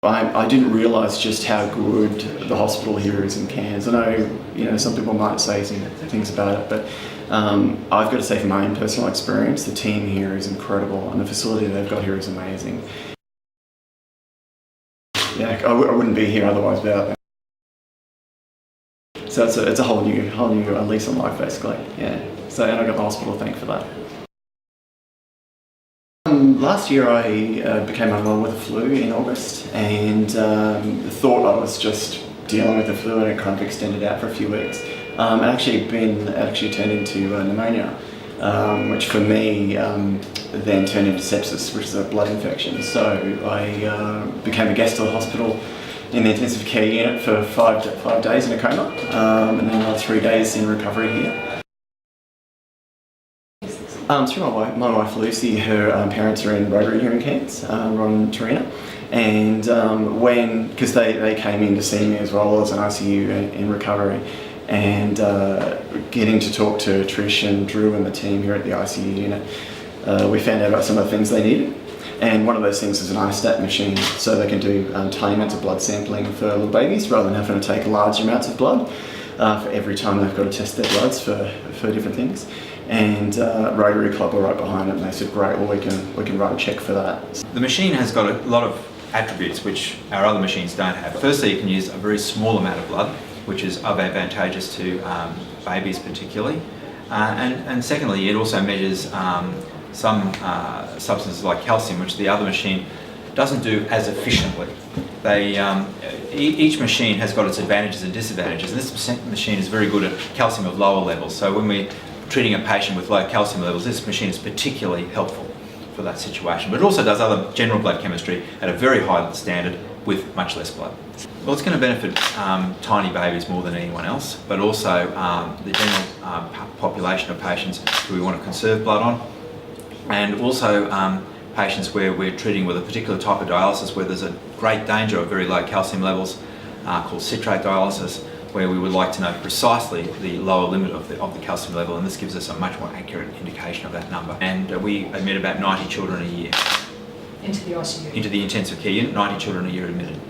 I didn't realise just how good the hospital here is in Cairns. I know, some people might say some things about it, but I've got to say from my own personal experience, the team here is incredible and the facility they've got here is amazing. Yeah, I wouldn't be here otherwise without them. So it's a whole new lease on life, basically. Yeah. So, and I got the hospital to thank for that. Last year I became unwell with the flu in August, and thought I was just dealing with the flu, and it kind of extended out for a few weeks. It actually turned into pneumonia, which for me then turned into sepsis, which is a blood infection. So I became a guest of the hospital in the intensive care unit for five days in a coma, and then another 3 days in recovery here. Through my wife Lucy, her parents are in Rotary here in Cairns, Ron and Terina, and because they came in to see me as well as an ICU in recovery, and getting to talk to Trish and Drew and the team here at the ICU unit, we found out about some of the things they needed. And one of those things is an iCuisat machine, so they can do tiny amounts of blood sampling for little babies rather than having to take large amounts of blood for every time they've got to test their bloods for different things. And Rotary Club were right behind it, and they said, great, well we can write a cheque for that. The machine has got a lot of attributes which our other machines don't have. Firstly, you can use a very small amount of blood, which is advantageous to babies particularly. And secondly, it also measures some substances like calcium, which the other machine doesn't do as efficiently. Each machine has got its advantages and disadvantages, and this machine is very good at calcium of lower levels. So when we're treating a patient with low calcium levels, this machine is particularly helpful for that situation. But it also does other general blood chemistry at a very high standard with much less blood. Well, it's going to benefit tiny babies more than anyone else, but also the general population of patients who we want to conserve blood on, and also patients where we're treating with a particular type of dialysis where there's a great danger of very low calcium levels, called citrate dialysis, where we would like to know precisely the lower limit of the calcium level, and this gives us a much more accurate indication of that number. And we admit about 90 children a year. Into the ICU? Into the intensive care unit, 90 children a year admitted.